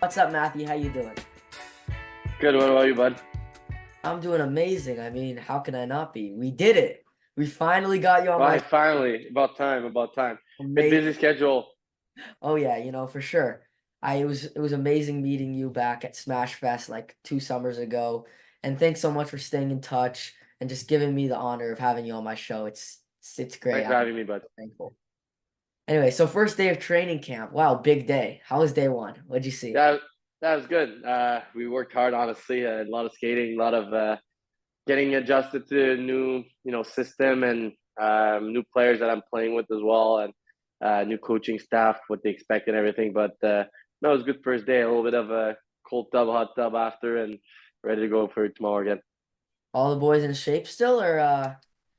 What's up, Matthew? How you doing? Good. What about you, bud? I'm doing amazing. I mean, how can I not be? We did it. We finally got you on my Why? Finally, about time. About time. Bit busy amazing. schedule. Oh yeah, for sure. It was amazing meeting you back at Smash Fest like 2 summers ago. And thanks so much for staying in touch and just giving me the honor of having you on my show. It's great. Thanks for I'm having me, bud. so thankful. Anyway, so first day of training camp. Wow, big day. How was day one? What'd you see? Yeah, that was good. We worked hard, honestly. A lot of skating, a lot of getting adjusted to a new, system and new players that I'm playing with as well, and new coaching staff, what they expect and everything. But no, it was a good first day. A little bit of a cold tub, hot tub after, and ready to go for tomorrow again. All the boys in shape still, or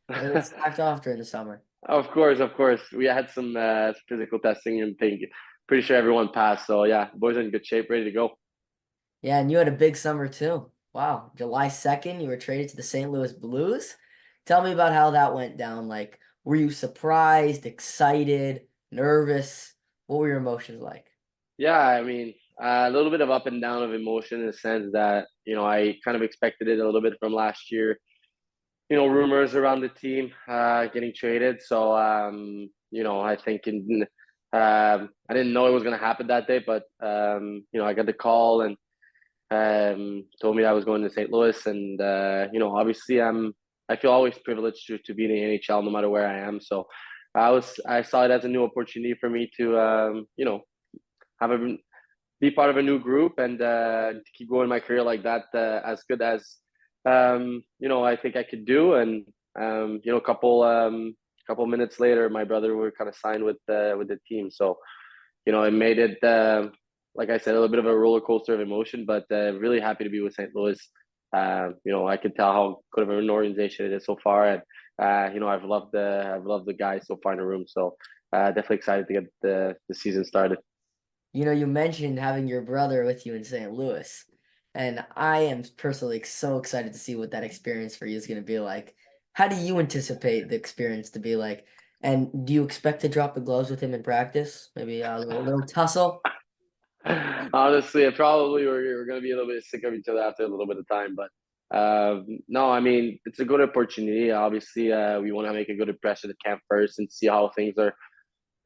they slacked off during the summer? Of course, of course. We had some physical testing and think pretty sure everyone passed. So yeah, boys are in good shape, ready to go. Yeah, and you had a big summer too. Wow. July 2nd, you were traded to the St. Louis Blues. Tell me about how that went down. Like, were you surprised, excited, nervous? What were your emotions like? Yeah, I mean, a little bit of up and down of emotion in the sense that, I kind of expected it a little bit from last year. Rumors around the team getting traded. So, I think I didn't know it was going to happen that day, but, I got the call and told me I was going to St. Louis. And, obviously I feel always privileged to be in the NHL no matter where I am. So I saw it as a new opportunity for me to, have a be part of a new group and to keep going my career like that as good as I think I could do. And a couple minutes later, my brother were kind of signed with the team. So it made it like I said, a little bit of a roller coaster of emotion, but really happy to be with St. Louis. I could tell how good of an organization it is so far, and I've loved the guys so far in the room. So definitely excited to get the season started. You mentioned having your brother with you in St. Louis, and I am personally so excited to see what that experience for you is going to be like. How do you anticipate the experience to be like? And do you expect to drop the gloves with him in practice? Maybe a little tussle? Honestly, it probably we're going to be a little bit sick of each other after a little bit of time, but no, I mean it's a good opportunity. Obviously, we want to make a good impression at camp first and see how things are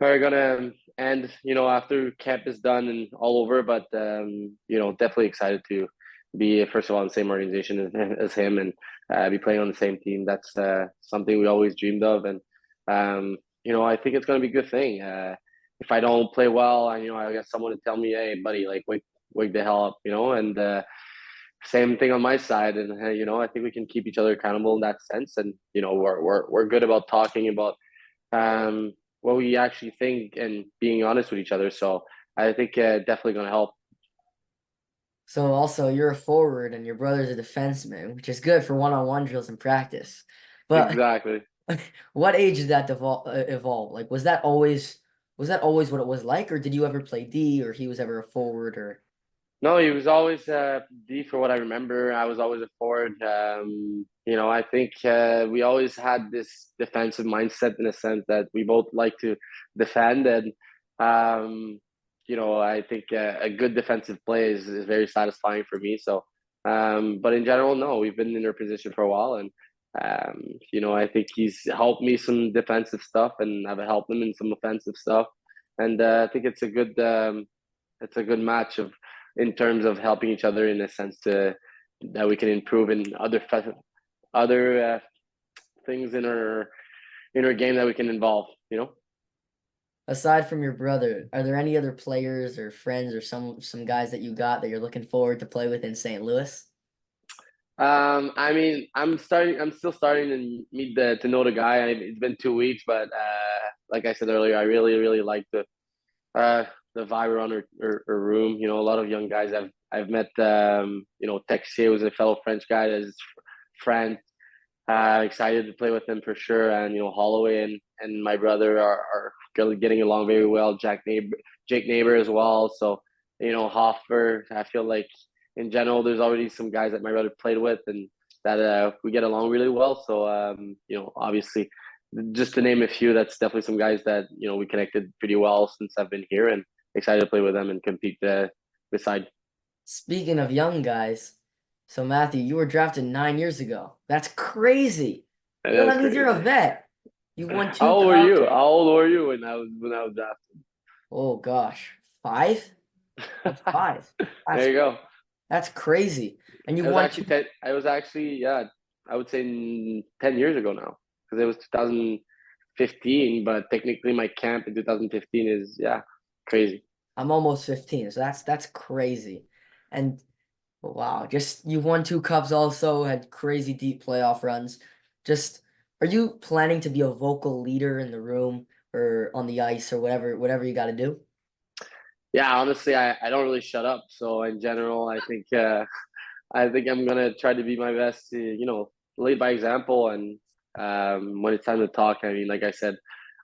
gonna end. After camp is done and all over, but definitely excited to be first of all in the same organization as him and be playing on the same team. That's something we always dreamed of, and I think it's going to be a good thing. If I don't play well, I got someone to tell me, "Hey, buddy, like wake the hell up," and same thing on my side. And I think we can keep each other accountable in that sense. And we're good about talking about what we actually think and being honest with each other. So I think definitely going to help. So also you're a forward and your brother's a defenseman, which is good for one-on-one drills and practice. But Exactly. what age did that evolve? Like was that always what it was like, or did you ever play D, or he was ever a forward, or No, he was always D for what I remember. I was always a forward. I think we always had this defensive mindset in a sense that we both like to defend. And, I think a good defensive play is very satisfying for me. So, but in general, no, we've been in our position for a while. And, I think he's helped me some defensive stuff and I've helped him in some offensive stuff. And I think it's a good match of in terms of helping each other in a sense to that we can improve in other things in our game that we can involve. aside from your brother, are there any other players or friends or some guys that you got that you're looking forward to play with in St. Louis? I mean, I'm still starting to meet to know the guy. It's been 2 weeks, but like I said earlier, I really, really like uh, the vibe around her room. A lot of young guys. I've met. Texier was a fellow French guy that is friend. Excited to play with him for sure. And Holloway and my brother are getting along very well. Jake Neighbor as well. So Hoffer. I feel like in general, there's already some guys that my brother played with, and that we get along really well. So obviously, just to name a few, that's definitely some guys that we connected pretty well since I've been here, and excited to play with them and compete beside. Speaking of young guys, so Matthew, you were drafted 9 years ago. That's crazy. It Yo, is that means you're a crazy. vet. You won How two old were cups. you? How old were you when I was Oh gosh, five? That's five. There That's you go. that's crazy. And you've It was won actually two. 10. I was actually, yeah, I would say 10 years ago now because it was 2015. But technically, my camp in 2015 is yeah crazy. I'm almost 15, so that's crazy. And wow, just you've won two cups also, had crazy deep playoff runs. Just are you planning to be a vocal leader in the room or on the ice or whatever you got to do? Yeah, honestly, I don't really shut up. So in general, I think I'm gonna try to be my best to lead by example. And when it's time to talk, I mean, like I said,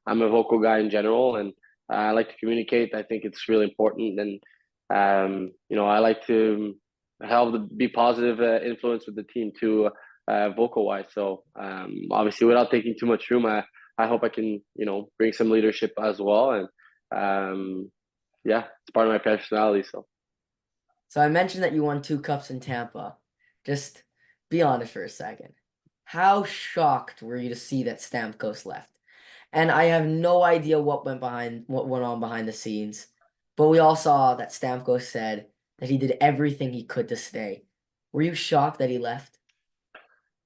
I'm a vocal guy in general, and I like to communicate. I think it's really important, and I like to help be positive influence with the team too, vocal wise. So obviously, without taking too much room, I hope I can bring some leadership as well, and yeah, it's part of my personality. So. So I mentioned that you won two cups in Tampa. Just be honest for a second. How shocked were you to see that Stamkos left? And I have no idea what went on behind the scenes. But we all saw that Stamkos said that he did everything he could to stay. Were you shocked that he left?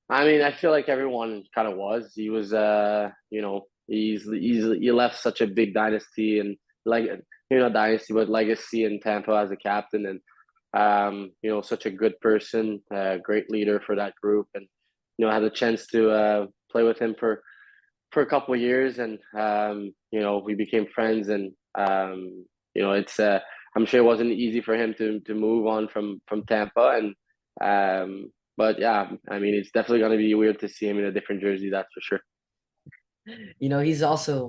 I mean, I feel like everyone kind of was. He was, he left such a big dynasty and like dynasty, but legacy in Tampa as a captain, and such a good person, great leader for that group, and I had a chance to play with him for a couple of years, and we became friends, and it's I'm sure it wasn't easy for him to move on from Tampa, and but yeah, I mean, it's definitely going to be weird to see him in a different jersey, that's for sure.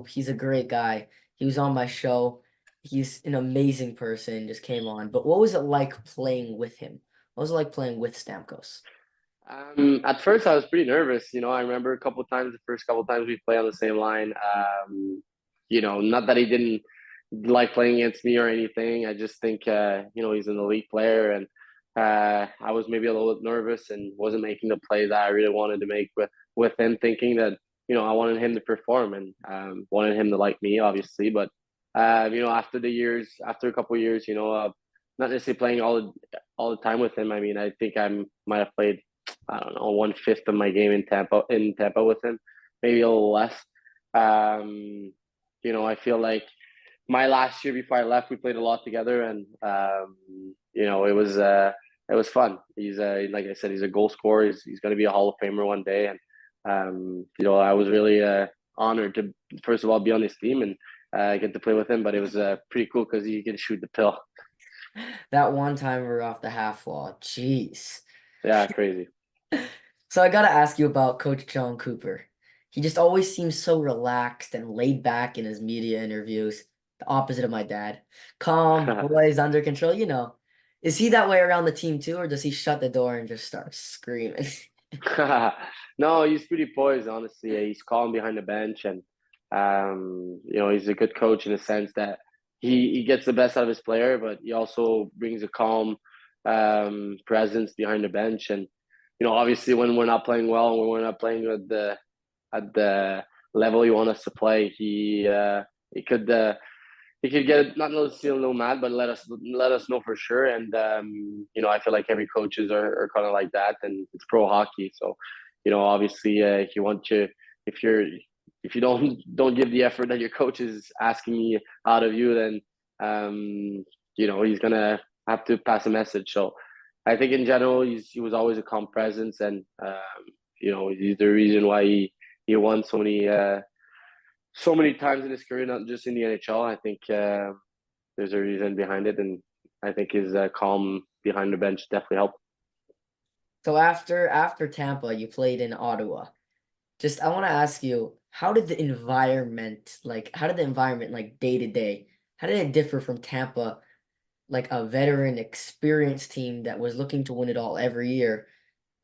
He's a great guy. He was on my show. He's an amazing person, just came on. But what was it like playing with him? What was it like playing with Stamkos? At first, I was pretty nervous. I remember the first couple times we play on the same line. Not that he didn't like playing against me or anything. I just think, he's an elite player, and I was maybe a little bit nervous and wasn't making the play that I really wanted to make with him, thinking that I wanted him to perform and wanted him to like me, obviously. But after a couple of years, not necessarily playing all the time with him. I mean, I think I might have played, I don't know, 1/5 of my game in Tampa with him, maybe a little less. I feel like my last year before I left, we played a lot together, and it was fun. He's like I said, he's a goal scorer. He's going to be a Hall of Famer one day, and I was really honored to first of all be on his team and get to play with him. But it was pretty cool because he can shoot the pill. That one time we were off the half wall. Jeez. Yeah, crazy. So I gotta ask you about Coach John Cooper. He just always seems so relaxed and laid back in his media interviews, the opposite of my dad. Calm, always under control, you know. Is he that way around the team too, or does he shut the door and just start screaming? No, he's pretty poised, honestly. He's calm behind the bench, and he's a good coach in the sense that he gets the best out of his player, but he also brings a calm presence behind the bench. And obviously, when we're not playing well and when we're not playing at the level he wants us to play, he could he could get not necessarily a little mad, but let us know for sure. And I feel like every coaches are kind of like that, and it's pro hockey. So obviously, if you want to, if you're if you don't give the effort that your coach is asking out of you, then he's gonna have to pass a message. So I think in general, he was always a calm presence, and he's the reason why he won so many times in his career, not just in the NHL. I think there's a reason behind it, and I think his calm behind the bench definitely helped. So after Tampa, you played in Ottawa. Just I want to ask you, how did the environment like day to day, how did it differ from Tampa, like a veteran, experienced team that was looking to win it all every year,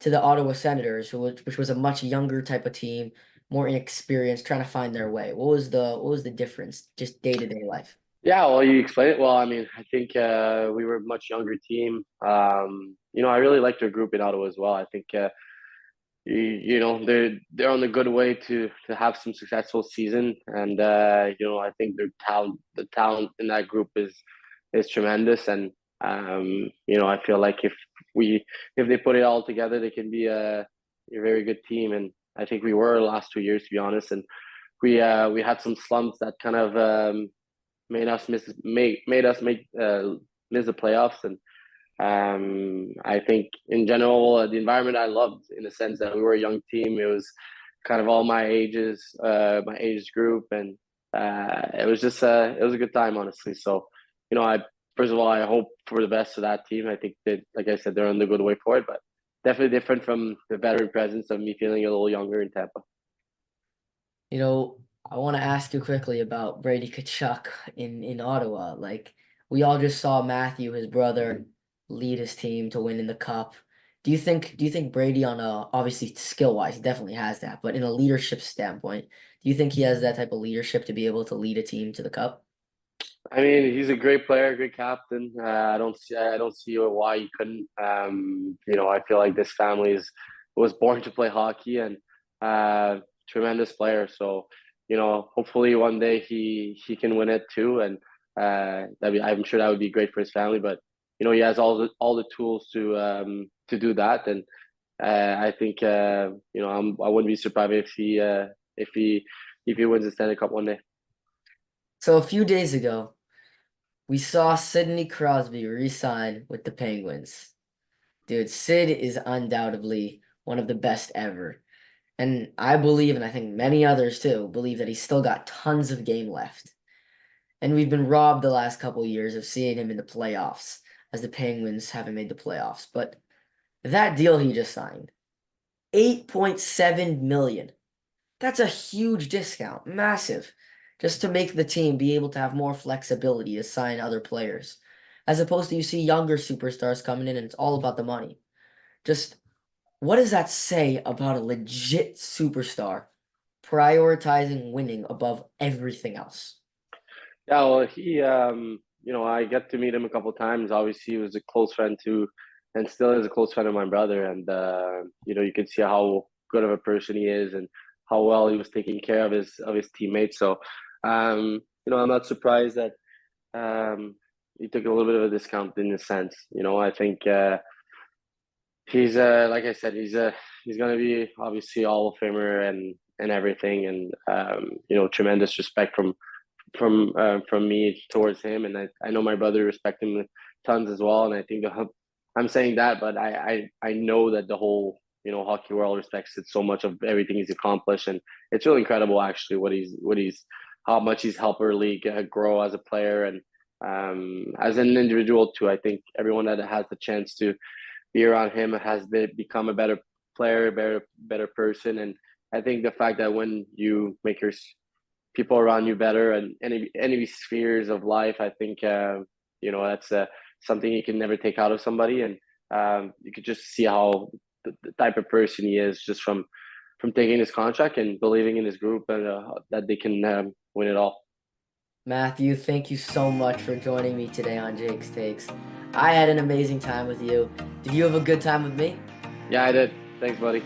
to the Ottawa Senators, which was a much younger type of team, more inexperienced, trying to find their way? What was the difference, just day to day life? Yeah, well, you explained it well. I mean, I think we were a much younger team. I really liked our group in Ottawa as well. I think they're on a good way to have some successful season, and I think the talent in that group is tremendous, and I feel like we if they put it all together, they can be a very good team, and I think we were the last 2 years, to be honest, and we had some slumps that kind of made us make miss the playoffs, and I think in general, the environment I loved in the sense that we were a young team. It was kind of all my age group, and it was a good time, honestly. So, I first of all, I hope for the best for that team. I think that, like I said, they're on the good way for it, but definitely different from the veteran presence of me feeling a little younger in Tampa. You know, I want to ask you quickly about Brady Kachuk in Ottawa. Like we all just saw Matthew, his brother, lead his team to win in the cup. Do you think Brady on a obviously skill wise, he definitely has that, but in a leadership standpoint, do you think he has that type of leadership to be able to lead a team to the cup? I mean, he's a great player, great captain. I don't see why he couldn't. I feel like this family was born to play hockey and tremendous player. So, hopefully one day he can win it too, and I'm sure that would be great for his family. But he has all the tools to do that, and I think I wouldn't be surprised if he if he wins the Stanley Cup one day. So a few days ago, we saw Sidney Crosby re-sign with the Penguins. Dude, Sid is undoubtedly one of the best ever. And I believe, and I think many others too, believe that he's still got tons of game left. And we've been robbed the last couple years of seeing him in the playoffs, as the Penguins haven't made the playoffs. But that deal he just signed, 8.7 million. That's a huge discount, massive, just to make the team be able to have more flexibility to sign other players. As opposed to you see younger superstars coming in and it's all about the money. Just what does that say about a legit superstar prioritizing winning above everything else? Yeah, well, I get to meet him a couple of times. Obviously, he was a close friend to, and still is a close friend of my brother. And you can see how good of a person he is, and how well he was taking care of his teammates. So, I'm not surprised that he took a little bit of a discount in a sense. I think he's like I said, he's gonna be obviously Hall of Famer and everything, and tremendous respect from me towards him, and I know my brother respect him tons as well, and I think I'm saying that, but I know that the whole hockey world respects it so much of everything he's accomplished, and it's really incredible actually what he's how much he's helped our league grow as a player and as an individual too. I think everyone that has the chance to be around him has become a better player, better person, and I think the fact that when you make your people around you better and any spheres of life, I think that's something you can never take out of somebody, and you could just see how the type of person he is just from taking his contract and believing in his group and that they can win it all. Matthew, thank you so much for joining me today on Jake's Takes. I had an amazing time with you. Did you have a good time with me? Yeah, I did. Thanks, buddy.